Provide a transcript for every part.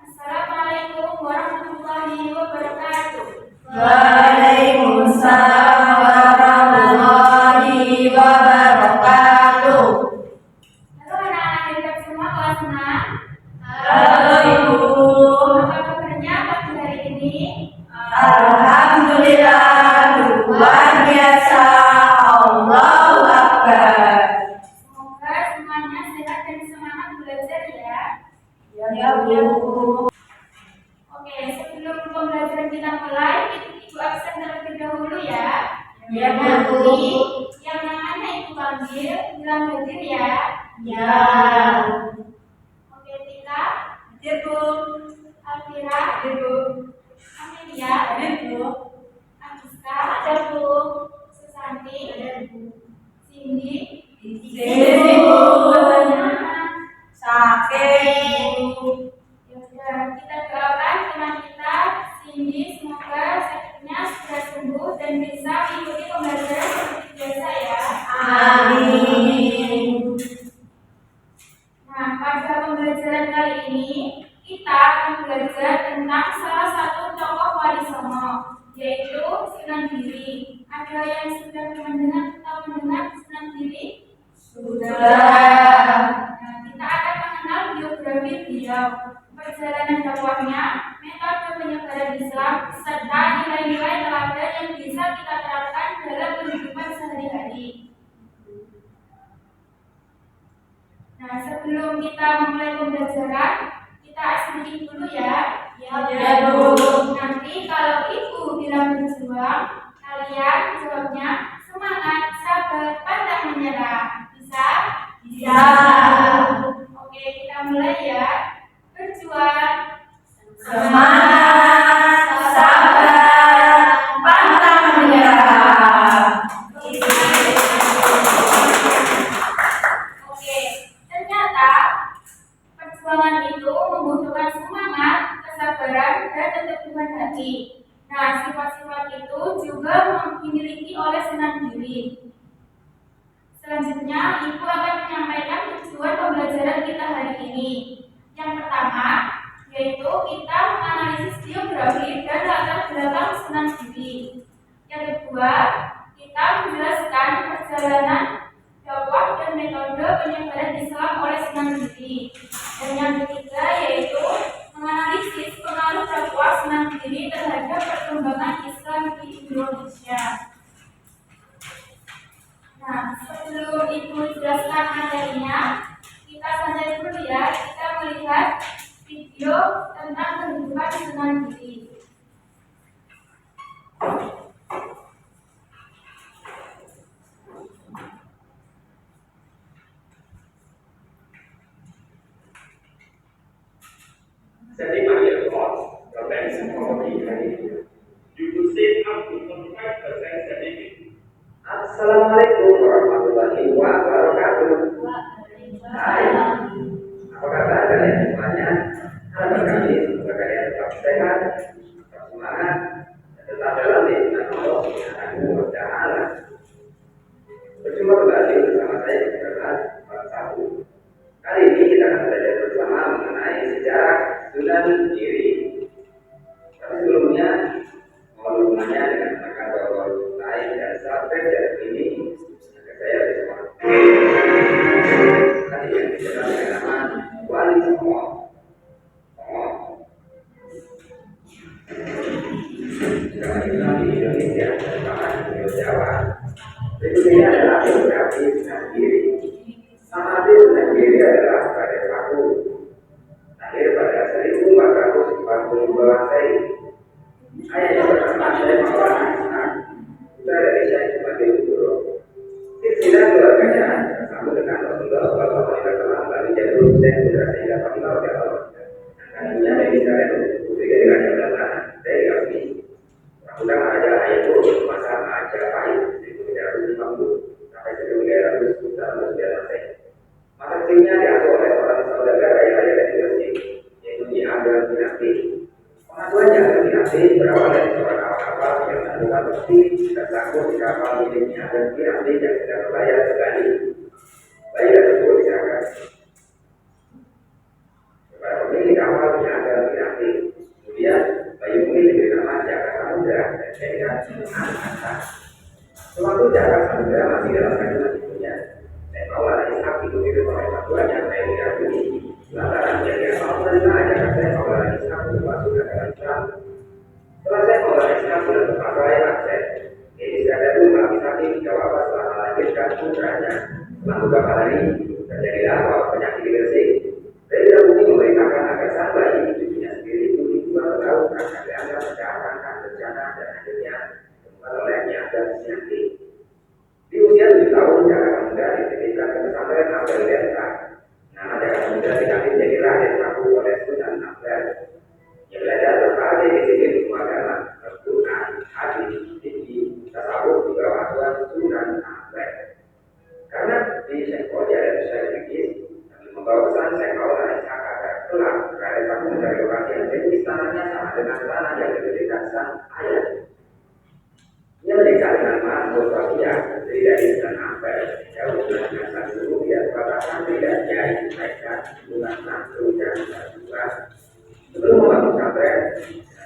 Assalamualaikum warahmatullahi wabarakatuh. Waalaikumsalam warahmatullahi wabarakatuh. Halo anak-anak hebat semua kelas 6. Halo Ibu. Apa kabarnya pagi hari ini? Alhamdulillah luar biasa. Allahu Akbar. Semoga semuanya sehat dan semangat belajar ya. Ya Bu. Oke, sebelum pembelajaran kita mulai, Ibu absen terlebih dahulu ya. Ya Bu. Nanti yang namanya Ibu panggil bilang hadir ya. Ya. Oke, Tika, Ya Bu. Alvira, Ya Bu. Amelia, Ya Bu. Agiska, Ya Bu. Susanti, Ya Bu. Cindy, Sini Bu. Sakit Bu. Ya, kita doakan teman kita Cindy semoga sakitnya segera sembuh dan bisa mengikuti pembelajaran seperti biasa ya. Amin. Nah, pada pembelajaran kali ini kita akan belajar tentang salah satu tokoh Wali Songo, yaitu Sunan Giri. Ada yang sudah mendengar atau mendengar Sunan Giri? Sudah. Nah, kita akan mengenal biografi beliau, perjalanan dakwahnya, metode penyebaran Islam, serta nilai-nilai teladan yang bisa kita terapkan dalam kehidupan sehari-hari. Nah, sebelum kita memulai pembelajaran, kita asliin dulu ya. Ya Bu. Nanti kalau Ibu bilang berjuang, kalian jawabnya semangat, sabar, pantang menyerah. Bisa? Bisa. Oke, kita mulai ya. Berjuang. Semangat, sabar, pantang menyerah. Oke, ternyata perjuangan itu membutuhkan semangat, kesabaran, dan keteguhan hati. Nah, sifat-sifat itu juga dimiliki oleh Sunan Giri. Selanjutnya, Ibu akan menyampaikan tujuan pembelajaran kita hari ini. Yang pertama, yaitu kita menganalisis biografi dan latar belakang Sunan Giri. Yang kedua, kita menjelaskan perjalanan dakwah dan metode penyebaran Islam oleh Sunan Giri. Dan yang ketiga yaitu menganalisis pengaruh dakwah Sunan Giri terhadap perkembangan Islam di Indonesia. Nah, sebelum Ibu jelaskan materinya, kita santai dulu ya. Kita melihat video tentang kehidupan Sunan Giri. Setting up your cost, the banks and property credit. You could save up to 25% saving. Assalamualaikum warahmatullahi wabarakatuh. Hai, apa kabar kalian semuanya? Harapan kami semoga kalian tetap sehat Rasulullah Sallallahu Alaihi Wasallam lalu jatuh saya sudah sehingga kami tahu ya Allah. Akhirnya dari saya putri dari Raja Belanda dari kami. Undang aja itu masa aja pahit 1350 sampai 1300 selesai. Masa kecilnya diasuh oleh seorang saudagar kaya-raya dari Gresik, yaitu Nyi Ageng Kinasti. Pengasuhannya Ageng Kinasti berawal dari seorang kapal yang menemukan bukti tersangkut di kapal milik Nyi Ageng Kinasti yang sedang berlayar ke Bali. Bayi tersebut diserahkan kepada pemilik kapal Nyi Ageng Kinasti. Kemudian bayi ini diberi nama Jaka Samudra dan jadikan anak-anak. Sewaktu Jaka Samudra masih dalam kandungan ibunya, dan Maulana Ishak diikuti oleh satuannya Sayyid Al-Juni. Lantaran dia mau menerima ajakan saya Maulana Ishak untuk masuk ke dalam Islam. Setelah saya Maulana Ishak sudah terpakai akses, ini saya dulu menghabiskan jawab setelah melahirkan putranya. Setelah beberapa hari terjadilah wabah penyakit di Gresik. Saya tidak mungkin memerintahkan agar sang bayi cucunya sendiri itu dibuang ke laut karena dianggap mendatangkan bencana dan akhirnya ditemukan olehnya dan Kinasti. Di usia 7 tahun, Jaka Samudra dititipkan ke pesantren Ampel Delta. Nama Jaka Samudra diganti menjadi Raden Prabu oleh Sunan Ampel. Ia belajar berbagai disiplin ilmu agama, Al-Quran, hadis, fikih, tasawuf di bawah asuhan Sunan Ampel. Karena di Syekh Koja dan Syekh Fikih membawa pesan Syekh Maulana Ishak agar kelak Raden Prabu mencari lokasi yang jadi istananya sama dengan tanah yang diberikan sang ayah. Ia menikah dengan Mas Botosia, istri dari Sunan Ampel. Jauh dengan sang guru, dia para santri dan kiai mereka bukan satu dan dua. Sebelum membangun pesantren,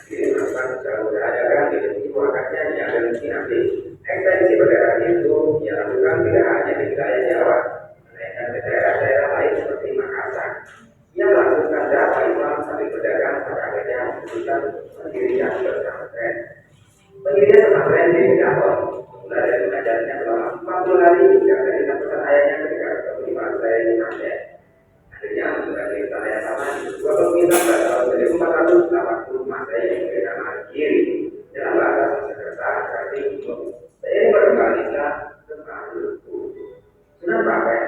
diri melakukan jauh dagangan di wakatnya di Ageng Kinasti. Ekspedisi perdagangan itu ia lakukan tidak hanya di wilayah Jawa, melainkan ke daerah-daerah lain seperti Makassar. Ia melakukan dakwah Islam sambil berdagang pada akhirnya memutuskan mendirikan pesantren. Pendirian pesantren di Jawa mulai dari mengajarnya selama 40 hari hingga dari pesan ayahnya ketika bertemu di pantai Aceh. Akhirnya menggunakan cerita yang sama di sebuah pemerintahan pada tahun 1480 Masehi yang diberi nama Kiri dalam bahasa Sanskerta berarti gunung. Seiring perkembangan Islam Sunan Pakai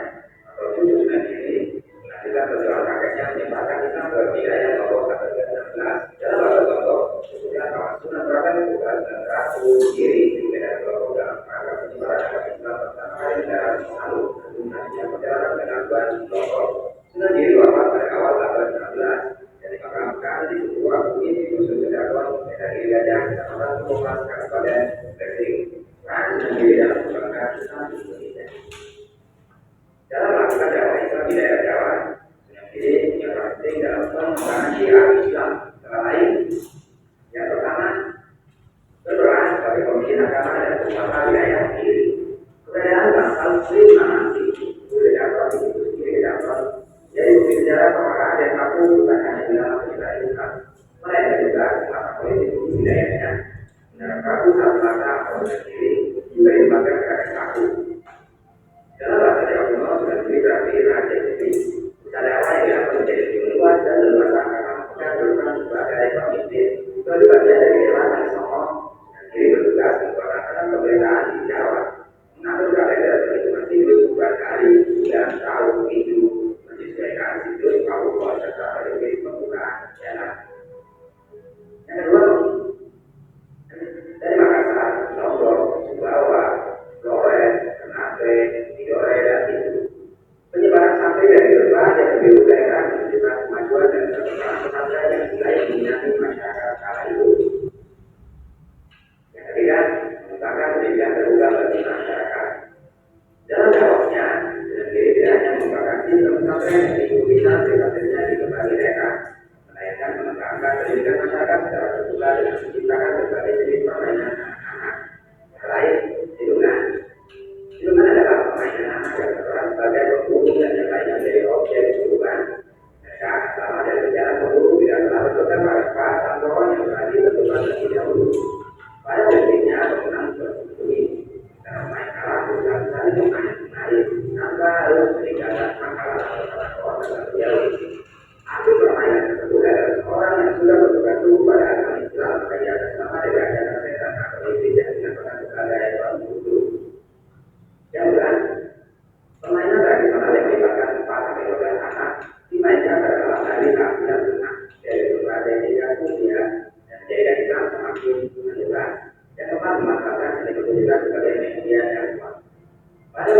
atau cucu Sunan Giri melanjutkan perjuangan kakeknya menyebarkan Islam ke wilayah Lombok pada 2016. Dalam bahasa Lombok disebutkan bahwa Sunan Pakai membuka Ratu Giri di Medan Lombok dalam rangka penyebaran agama Islam pertama kali di daerah Lalu yang perjalanan ke Labuan Lombok. Sunan Giri wafat pada awal abad 16 dan dimakamkan di sebuah bukit di dusun Kedaton, Medan Giri Gajah, Kecamatan Kemumas, Kabupaten Gresik. Sunan Giri dalam perkembangan Islam di Indonesia. Dalam melakukan dakwah Islam di daerah Jawa, Sunan Giri punya peran penting dalam pengembangan syiar Islam. Antara lain, yang pertama, berperan sebagai pemimpin agama dan penguasa wilayah Giri. Keberadaan bangsa Muslim Nanasi itu didapat di situ Giri dapat. Jadi bukti sejarah bahwa Raden Prabu bukan hanya dalam penyebaran Islam, melainkan juga masa politik di wilayahnya. Raden Prabu saat masa atau Sunan Giri juga disebabkan Raden Prabu. Dalam bahasa Jawa kuno, Sunan Giri berarti Raja Giri. Usaha dakwah yang dilakukan menjadi lebih luas dan leluasa karena menggabungkan sebagai pemimpin. Sebagai bagian dari Dewata Songo, Sunan Giri bertugas memperkenalkan pemerintahan di Jawa, mengatur kalender perhitungan hidup bulan hari,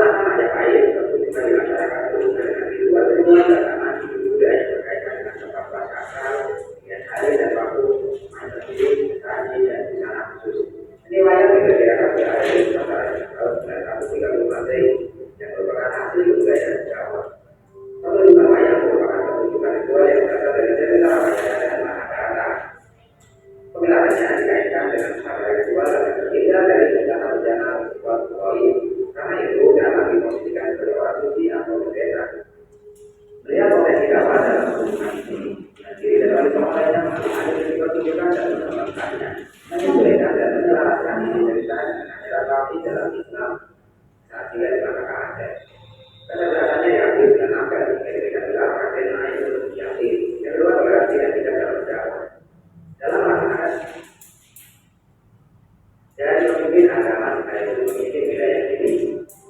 rasa Majapahit tentu juga dilaksanakan terus dengan ritual dan agama di budaya berkaitan dengan tempat pasca, dengan hari dan waktu, masa hidup, tadi dan busana khusus. Ini wayang diperkirakan berada di antara tahun 930 Masehi yang merupakan hasil budaya Jawa. Pertunjukan wayang merupakan pertunjukan ritual yang berasal dari cerita Ramayana dan Mahabharata. Pengelarannya dikaitkan dengan hal ritual dan terhindar dari bencana-bencana ritual koi. Karena itu dalam diposisikan sebagai orang suci atau pendeta. Melihat potensi dakwah dalam hubungan ini, dan diri dan wali songo lainnya ada yang dipertunjukkan dan mengembangkannya, menyesuaikan dan menjelaskan isi cerita dengan ajaran tauhid dalam Islam saat tinggal di Bangka Aceh. Kecerdasannya diakui dengan apa yang diberikan gelar Raden Ainul Yakin. Yang kedua toleransi dan tidak dalam dakwah. Dalam melaksanakan dari pemimpin agama sekaligus pemimpin wilayah ini,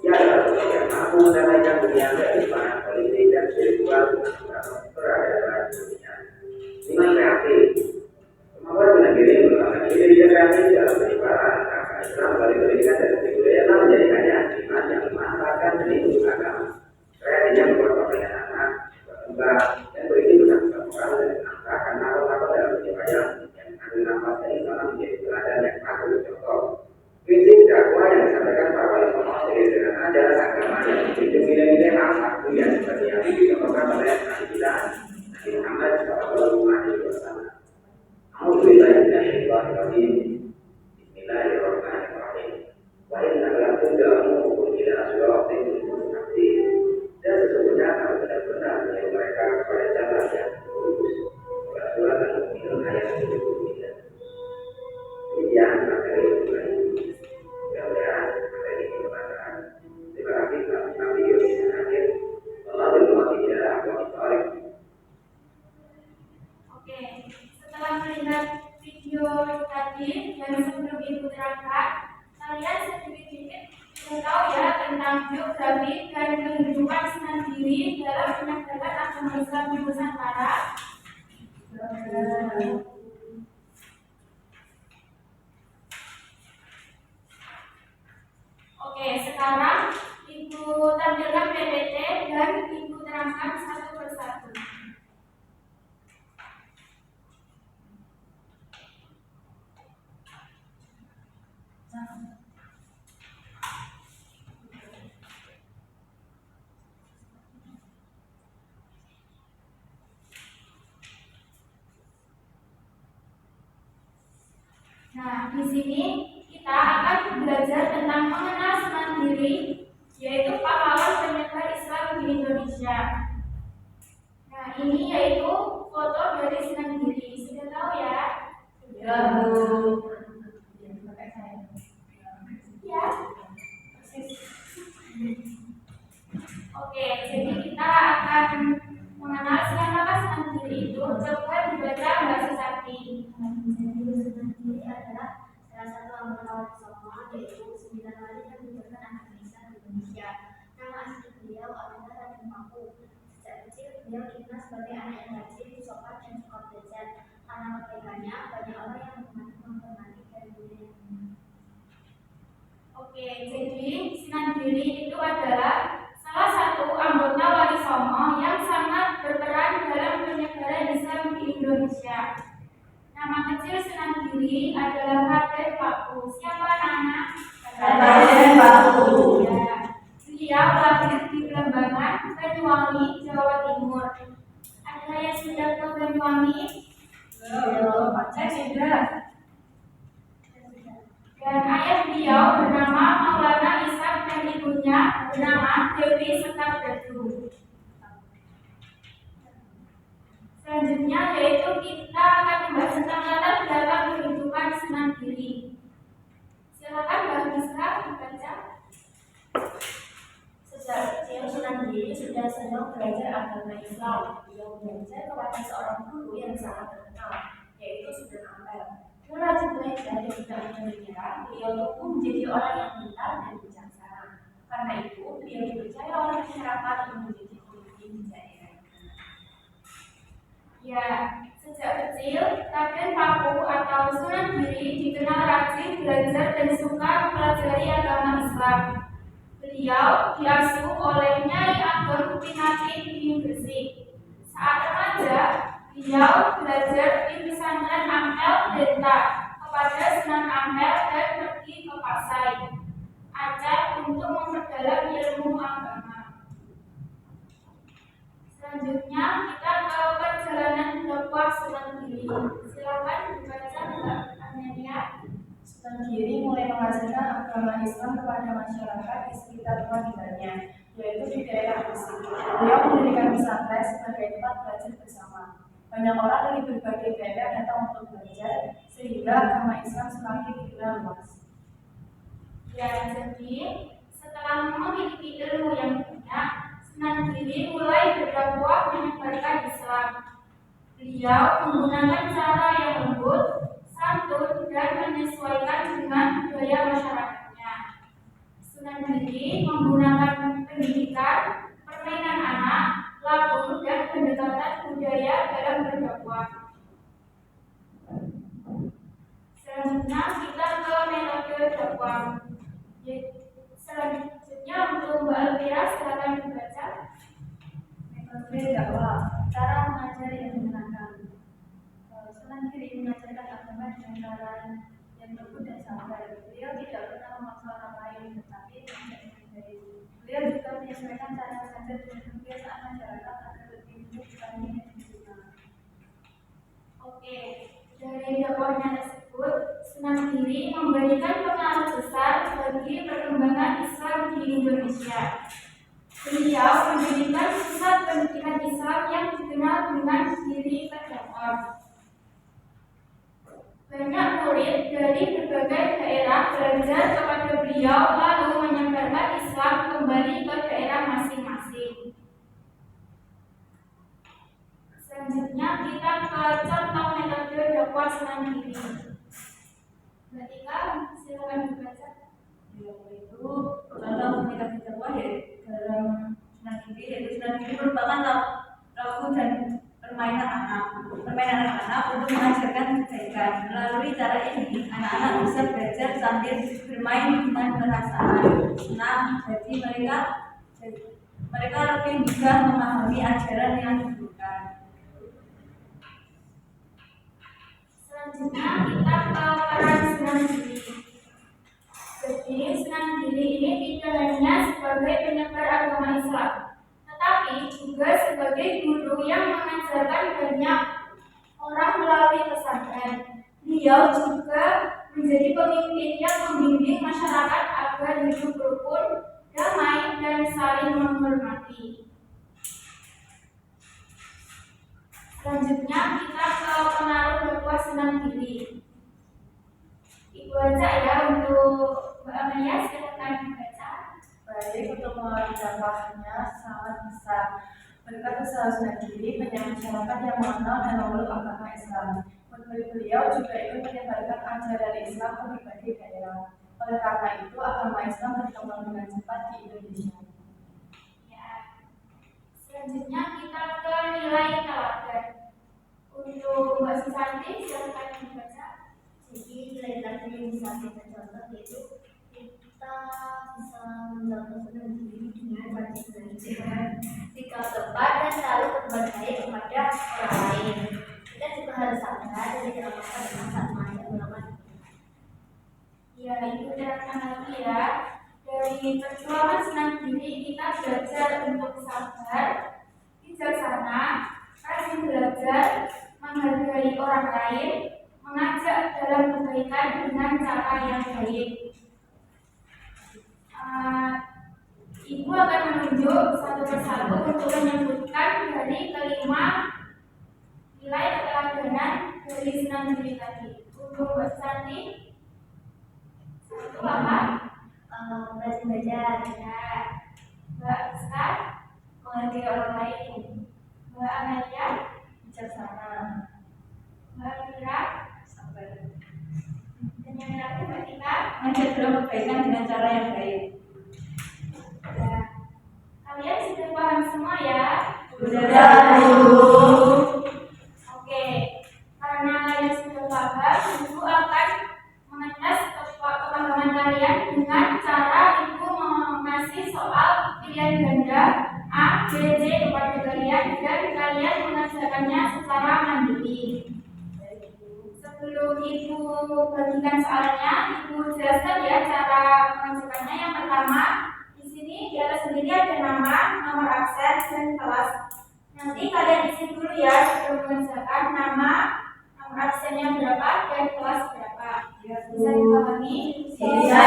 ia adalah sosok yang mampu mendamaikan dunia dari pandangan politik dan spiritual peradaban dunia. Iman kreatif, kemampuan guna diri merupakan ide kreatif dalam penyebaran agama Islam melalui pendidikan dan budaya yang menjadikannya iman yang memanfaatkan seni untuk agama. Kreatifnya membuat pemain anak berkembang dan berisi bersama orang dan menangkapkan nakal-nakal dalam penyebaran yang mengandung nafas dan Islam menjadi teladan yang patut dicontoh. Prinsip dakwah yang disampaikan para wali songo seiring dengan ajaran agama yang menjunjung nilai-nilai akhlak mulia seperti yang dicontohkan oleh Nabi kita Nabi Muhammad Sallallahu Alaihi Wasallam. Alhamdulillahirobbilalamin. Bismillahirrahmanirrahim. Wa inna lakum damu ila siratin mustaqim. Dan sesungguhnya kamu benar-benar menyuruh mereka kepada jalan yang lurus. Surah Al-Mu'minun ayat 79. Demikian materi untuk hari ini. Mudah-mudahan materi ini bermanfaat. Terima kasih telah video ini akhir. Allah berdoa tidak aku ditarik. Oke, setelah melihat video tadi dan sebelum Ibu terangkan, kalian sedikit-sedikit tahu ya tentang biografi dan kehidupan sendiri dalam menegakkan agama Islam di Nusantara. Oke, sekarang Ibu tampilkan PPT dan Ibu terangkan satu persatu. Nah, di sini kita akan belajar tentang mengenal Sunan Giri, yaitu pahlawan penyebar Islam di Indonesia. Nah, ini yaitu foto dari Sunan Giri. Sudah tahu ya? Ya, Bu. Ya. Oke, jadi kita akan mengenal siapa Sunan Giri itu. Coba dibaca Mbak Susati. Ini adalah salah satu anggota Wali Songo, yaitu 9 wali yang menjaga anak Islam di Indonesia. Nama asli beliau adalah Raden Paku. Sejak kecil beliau dikenal sebagai anak yang rajin, sopan dan suka belajar. Karena kebaikannya, banyak orang yang menghormati dan mulianya. Oke, jadi Sunan Giri itu adalah salah satu anggota Wali Songo yang sangat berperan dalam penyebaran Islam di Indonesia. Nama kecil Sunan Giri adalah Raden Paku. Siapa nama? Raden Paku. Ya. Beliau lahir di Blembangan, Banyuwangi, Jawa Timur. Ada yang sudah ke Banyuwangi? Saya sudah. Dan ayah beliau bernama Maulana Ishak dan ibunya bernama Dewi Sekar Datu. Selanjutnya yaitu kita akan membahas tentang latar belakang kehidupan Sunan Giri. Silakan Mbak Rizka dibaca. Sejak kecil Sunan Giri sudah senang belajar agama Islam. Beliau belajar kepada seorang guru yang sangat terkenal, yaitu Sunan Ampel. Rajin belajar dan tidak mudah menyerah, beliau tumbuh menjadi orang yang pintar dan bijaksana. Karena itu, beliau dipercaya oleh masyarakat untuk menjadi pemimpin di daerah. Ya, sejak kecil Raden Paku atau Sunan Giri dikenal rajin belajar dan suka mempelajari agama Islam. Beliau Beliau diasuh oleh Nyai Ageng Pinati di Gresik. Saat remaja, beliau belajar di pesantren Ampel Denta kepada Sunan Ampel dan pergi ke Pasai, Aceh untuk memperdalam ilmu agama. Selanjutnya kita ke perjalanan dakwah Sunan Giri. Silakan dibaca Mbak Amelia. Sunan Giri mulai mengajarkan agama Islam kepada masyarakat di sekitar kelahirannya, yaitu di daerah Gresik. Beliau mendirikan pesantren sebagai tempat belajar bersama. Banyak orang dari berbagai daerah datang untuk belajar, sehingga agama Islam semakin dikenal luas. Ya, jadi setelah memiliki ilmu yang banyak, Sunan Giri mulai berdakwah menyebarkan Islam. Beliau menggunakan cara yang lembut, santun, dan menyesuaikan dengan budaya masyarakatnya. Sunan Giri menggunakan pendidikan, permainan anak, lagu, dan pendekatan budaya dalam berdakwah. Selanjutnya kita ke metode dakwah. Selanjutnya untuk Mbak Elvira, silakan membaca. Metode dakwah, cara mengajar yang menyenangkan. Sunan Giri mengajarkan agama dengan cara yang lembut dan sabar. Beliau tidak pernah memaksa orang lain, tetapi menghargai. Beliau juga menyesuaikan cara mengajar dengan kebiasaan masyarakat agar lebih mudah dipahami dan diterima. Oke, dari dakwahnya tersebut, Sunan Giri memberikan pengaruh besar bagi perkembangan Islam di Indonesia. Beliau mendirikan pusat pendidikan Islam yang dikenal dengan Giri Tadawur. Banyak murid dari berbagai daerah belajar kepada beliau lalu menyebarkan Islam kembali ke daerah masing-masing. Selanjutnya kita ke contoh metode dakwah Sunan Giri. Mbak Tika, silakan dibaca. Yaitu contoh metode dakwah dalam Sunan Giri, yaitu Sunan Giri merupakan lagu dan permainan anak-anak untuk mengajarkan kebaikan. Melalui cara ini, anak-anak bisa belajar sambil bermain dengan perasaan senang. Jadi mereka lebih mudah memahami ajaran yang diberikan. Selanjutnya kita ke peran Sunan Giri. Jadi Sunan Giri ini tidak hanya sebagai penyebar agama Islam, tetapi juga sebagai guru yang mengajarkan banyak orang melalui pesantren. Beliau juga menjadi pemimpin yang membimbing masyarakat agar hidup rukun, damai, dan saling menghormati. Selanjutnya kita ke pengaruh dakwah Sunan Giri. Ibu baca ya untuk Mbak Amelia, silakan dibaca. Baik, untuk mengaruhi dakwahnya sangat besar. Berkat usaha Sunan Giri, banyak masyarakat yang mengenal dan memeluk agama Islam. Beliau juga ikut menyebarkan ajaran Islam ke berbagai daerah. Oleh karena itu, agama Islam berkembang dengan cepat di Indonesia. Ya. Selanjutnya kita ke nilai teladan. Untuk Mbak Susanti, silakan dibaca. Jadi nilai teladan yang bisa kita contoh yaitu kita bisa mencontoh Sunan Giri dengan wajib belajar, sikap tepat dan selalu berbuat baik kepada orang lain. Kita juga harus sabar dan tidak lupa dengan saat mengajar ulama. Ya, itu datang lagi ya. Dari perjuangan Sunan Giri kita belajar untuk sabar, bijaksana, rajin belajar, menghargai orang lain, mengajak dalam kebaikan dengan cara yang baik. Ibu akan menunjuk satu persatu untuk menyebutkan dari kelima nilai keteladanan dari Sunan Giri tadi. Untuk Mbak Santi, satu apa? Rajin belajar, Ya. Mbak Rizka, menghargai orang lain, Mbak Amelia, Bijaksana, Mbak Mira, sabar, dan yang terakhir Mbak Tika. Mengajak dalam kebaikan dengan cara yang baik. Ya. Kalian sudah paham semua ya? Sudah, Ibu. Oke, karena kalian sudah paham, Ibu akan mengetes kepahaman kalian dengan cara Ibu mengasih soal pilihan ganda A, B, C kepada kalian dan kalian mengerjakannya secara mandiri. Sebelum Ibu bagikan soalnya, Ibu jelaskan ya cara mengerjakannya. Yang pertama, di sini di atas sendiri ada nama, nomor absen, dan kelas. Nanti kalian isi dulu ya sebelum mengerjakan nama, nomor absennya berapa, dan kelas berapa. Bisa dipahami? Bisa.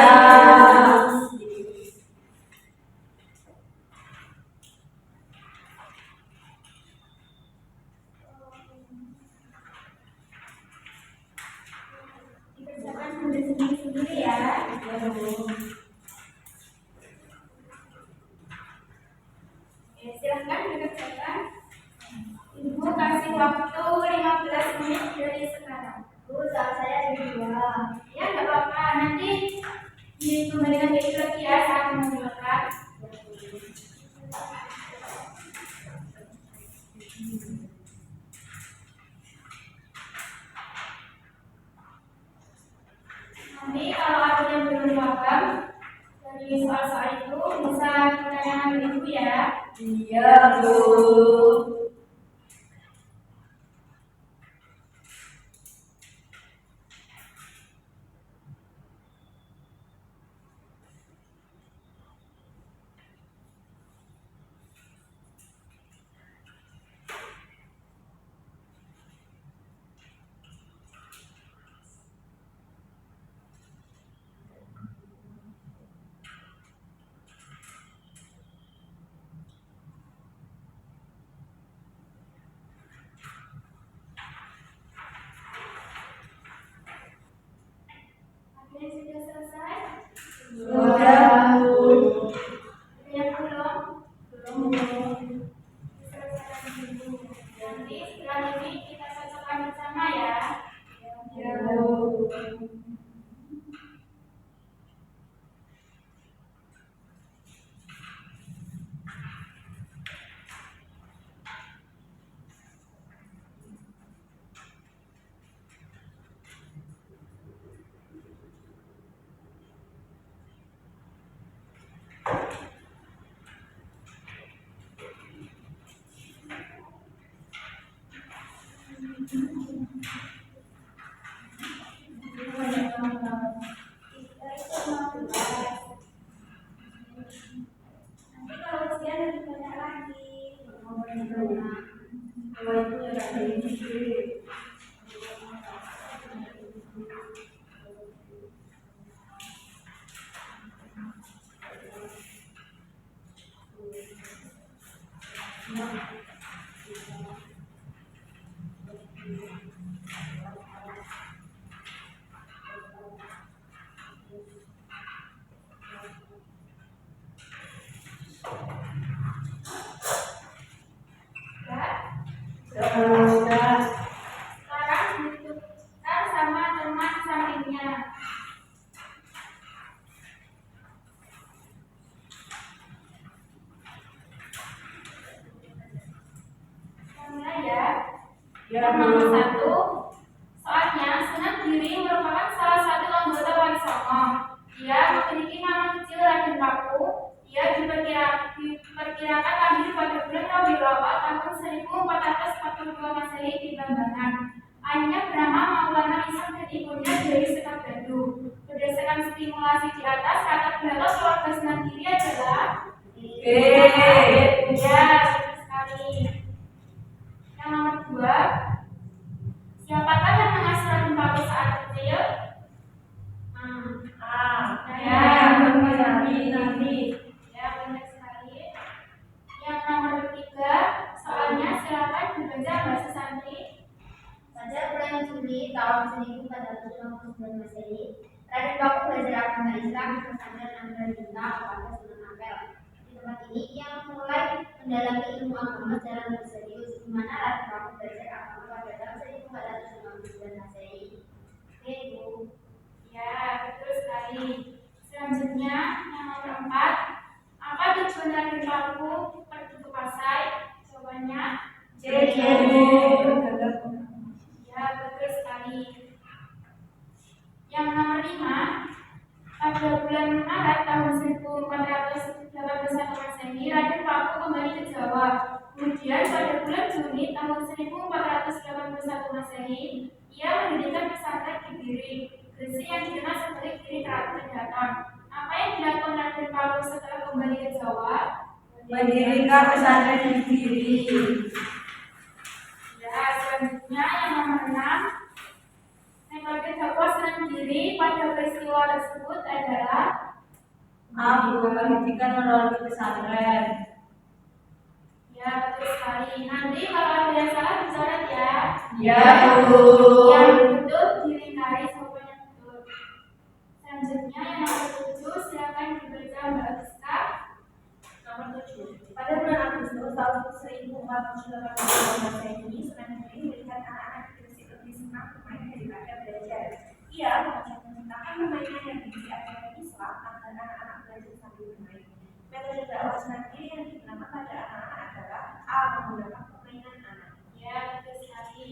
Dikerjakan sendiri-sendiri ya. Silahkan dikerjakan. Ibu kasih waktu 15 menit dari sekarang. Bu, saat saya jadi 2. Ya, nggak apa-apa. Nanti dikembalikan ke Ibu lagi ya saat mengerjakan. Nanti kalau ada yang belum paham dari soal-soal itu bisa ditanyakan ke Ibu ya. Iya, Bu. Ada yang sudah selesai? Sudah, Bu. Ada yang belum? Belum. Selesaikan dulu. Nanti setelah ini kita cocokkan bersama ya. Ya, Bu. Nanti kalau ujian lebih banyak lagi. Kalau itu ya nggak diisi. Ya. Sudah. Sekarang dudukkan sama teman sampingnya. Mulai ya. Ya, Yang nomor Bu. 1, soalnya Sunan Giri merupakan salah satu anggota Wali Songo. Dia memiliki nama kecil Raden Paku. Dia diperkirakan lahir pada bulan Rabiul Awal tahun 1442 Masehi di Bambangan. Ayahnya bernama Maulana Isam dan ibunya dari Sekar Badu. Berdasarkan stimulasi di atas, kata belakang keluarga Sunan Giri adalah Oke. ya, betul sekali. Yang nomor 2, siapakah yang mengasuh Raden Paku saat kecil? Ya, nanti. Ya, benar sekali. Yang nomor 3, soalnya silakan dibaca Mbak Susanti. Pada bulan Juli tahun 1459 Masehi, Raden Paku belajar agama Islam di pesantren Ampel Bintang kepada Sunan Ampel. Di tempat ini ia mulai mendalami ilmu agama secara lebih serius, di mana Raden Paku belajar agama pada tahun 1459 Masehi. Oke, Bu. Ya, betul sekali. Selanjutnya, yang nomor 4, apa tujuan Raden Paku pergi ke Pasai? Jawabannya ya, betul sekali. Yang nomor 5, pada bulan Maret tahun 1481 Masehi, Jawa. Kemudian pada bulan Juni tahun 1481 Masehi, ia mendirikan pesantren di Giri, Gresik yang dikenal sebagai Giri Keraton Pendatang. Apa yang dilakukan Raden Palu setelah kembali ke Jawa? Mendirikan pesantren di Giri. Ya, selanjutnya yang nomor 6, metode dakwah Sunan Giri pada peristiwa tersebut adalah Pendidikan melalui pesantren. ya, betul sekali. Nanti kalau ada yang salah dicoret ya. Ya, Bu. Yang betul dilingkari siapa yang betul. Selanjutnya yang nomor 7, silakan dibaca Mbak Rizka. Nomor 7. Pada bulan Agustus tahun 1480 Masehi, Sunan Giri melihat anak-anak di Gresik lebih senang bermain daripada belajar. Ia mengajak menciptakan permainan yang berisi ajaran Islam agar anak-anak belajar sambil bermain. Metode dakwah Sunan Giri yang digunakan pada anak-anak adalah A. Menggunakan permainan anak. Ya, betul sekali.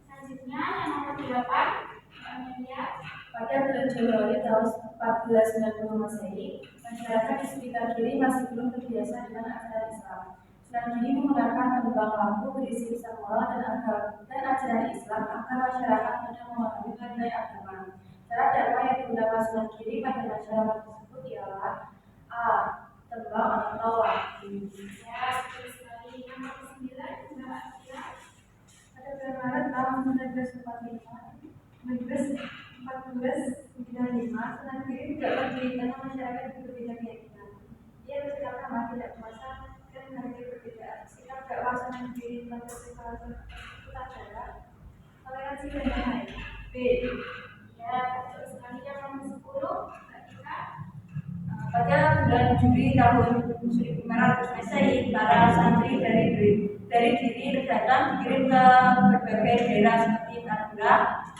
Selanjutnya yang nomor 8, Mbak Amelia. Pada bulan Januari tahun 1490 Masehi, masyarakat di sekitar Giri masih belum terbiasa dengan ajaran Islam. Sunan Giri menggunakan tembang lampu berisi pesan moral dan ajaran Islam agar masyarakat mudah memahami nilai agama. Cara dakwah yang digunakan Sunan Giri pada masyarakat tersebut ialah A. Tembang atau lagu. Ya, betul sekali. Nomor 9, Mbak Amelia. Pada bulan Maret tahun 1495, Sunan Giri tidak berdiri karena masyarakat berbeda keyakinan. Ia bersikap ramah, tidak puasa, dan menghargai perbedaan. Sikap dakwah Sunan Giri pada peristiwa tersebut adalah toleransi dan damai. B. Ya, betul sekali. Yang nomor 10, Mbak Tika. Pada bulan Juli tahun 1500 Masehi, para santri dari Giri datang dikirim ke berbagai daerah seperti Madura,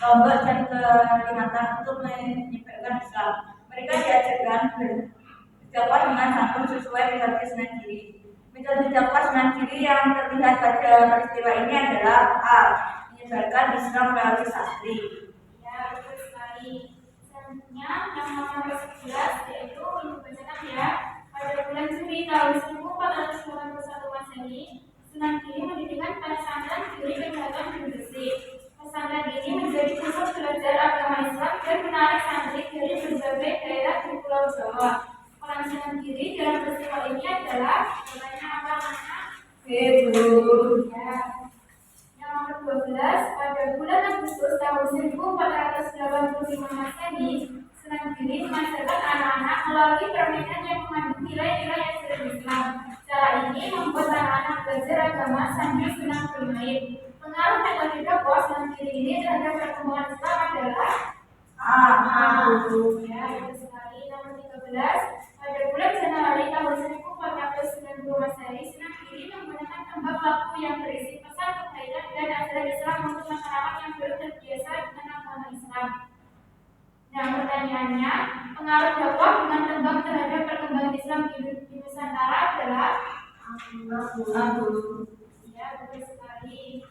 Lombok, dan Kalimantan untuk menyebarkan Islam. Mereka diajarkan berdakwah dengan santun sesuai metode Sunan Giri. Metode dakwah Sunan Giri yang terlihat pada peristiwa ini adalah A. Menyebarkan Islam melalui santri. Ya, betul sekali. Selanjutnya yang nomor 11 yaitu untuk dibacakan ya. Pada bulan Juli tahun 1481 Masehi, Sunan Giri mendirikan pesantren Giri Pendatang di Gresik. Pesantren ini menjadi pusat belajar agama Islam dan menarik santri dari berbagai daerah di Pulau Jawa. Peran Sunan Giri dalam peristiwa ini adalah namanya apa namanya? Bu. Ya. Yang nomor 12, pada bulan Agustus tahun 1485 Masehi, Sunan Giri mengajarkan anak-anak melalui permainan yang mengandung nilai-nilai ajaran Islam. Cara ini membuat anak-anak belajar agama sambil senang bermain. Pengaruh metode dakwah Sunan Giri ini terhadap perkembangan Islam adalah ya, betul sekali. Nomor 13, pada bulan Januari tahun 1490 Masehi, Sunan Giri menggunakan tembang lagu yang berisi pesan kebaikan dan ajaran Islam untuk masyarakat yang belum terbiasa dengan agama Islam. Nah, pertanyaannya, pengaruh dakwah dengan tembang terhadap perkembangan Islam di Nusantara adalah ya, betul sekali.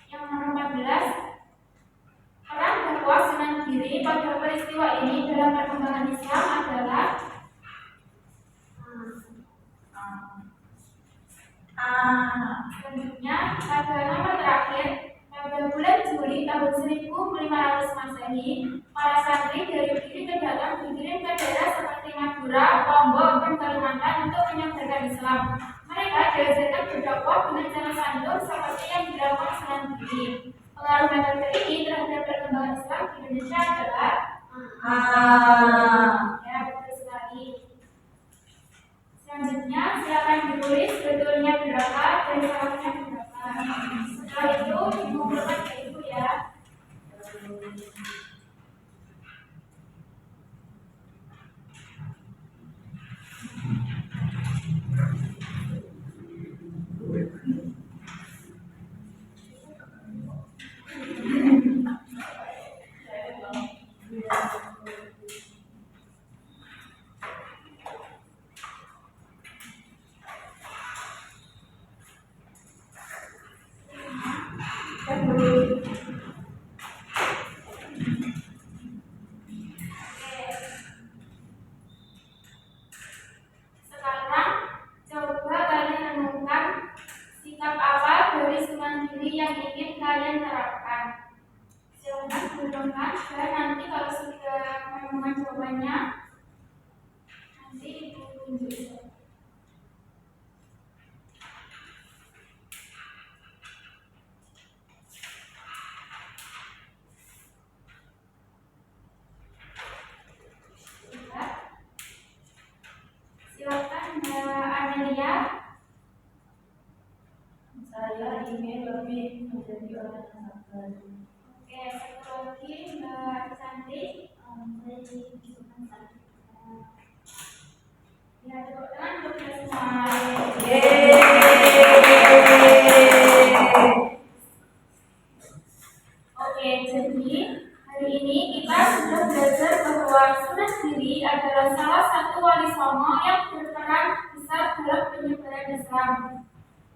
Yang nomor 14, peran dakwah Sunan Giri pada peristiwa ini dalam perkembangan Islam adalah selanjutnya pada nomor terakhir, pada bulan Juli tahun 1500 Masehi, para santri dari Giri Pendatang dikirim ke daerah seperti Madura, Lombok, dan Kalimantan untuk menyebarkan Islam. Mereka diajarkan berdakwah dengan cara santun seperti yang dilakukan Sunan Giri. Pengaruh metode ini terhadap perkembangan Islam di Indonesia adalah ya, betul sekali. Selanjutnya silakan ditulis betulnya berapa dan salahnya berapa. Setelah itu dikumpulkan ke ibu ya. petunjuk. Silakan Mbak Amelia. Saya ingin lebih menjadi orang yang sabar. Oke, satu lagi Mbak Cantik. Saya ingin bisa sakit. Ya, tepuk tangan untuk kita semua. Oke, jadi hari ini kita sudah belajar bahwa Sunan Giri adalah salah satu wali songo yang berperan besar dalam penyebaran Islam.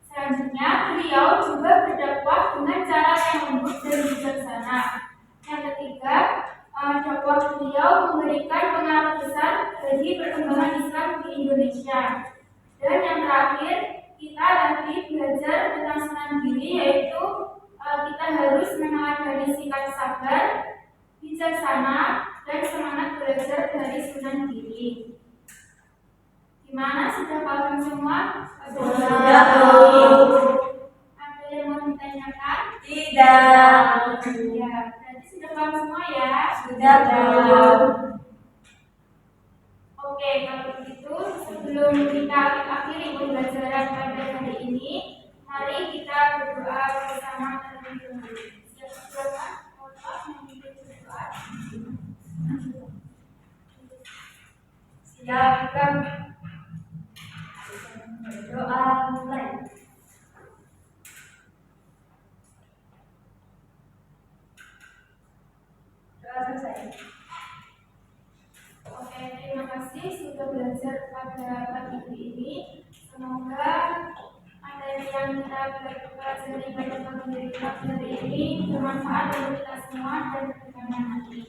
Selanjutnya, beliau juga berdakwah dengan cara yang lembut dan bijaksana. Yang ketiga, dakwah beliau memberikan pengaruh besar bagi perkembangan Islam di Indonesia. Dan yang terakhir, kita tadi belajar tentang Sunan Giri, yaitu kita harus meneladani sikap sabar, bijaksana, dan semangat belajar dari Sunan Giri. Gimana, sudah paham semua? Sudah, Bu. Ada yang mau ditanyakan? Tidak. Ya, berarti sudah paham semua ya? Sudah, Bu. Oke, kalau begitu sebelum kita akhiri pembelajaran pada hari ini, mari kita berdoa bersama terlebih dahulu. Silakan, Bapak memimpin berdoa. Silakan. Doa mulai. Doa selesai. Oke, terima kasih sudah belajar pada pagi ini. Semoga materi yang kita pelajari pada pagi hari ini bermanfaat untuk kita semua dan berkenan hati.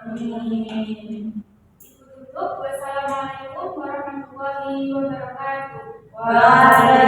Amin. Ditutup. Wassalamualaikum warahmatullahi wabarakatuh. Waalaikumsalam.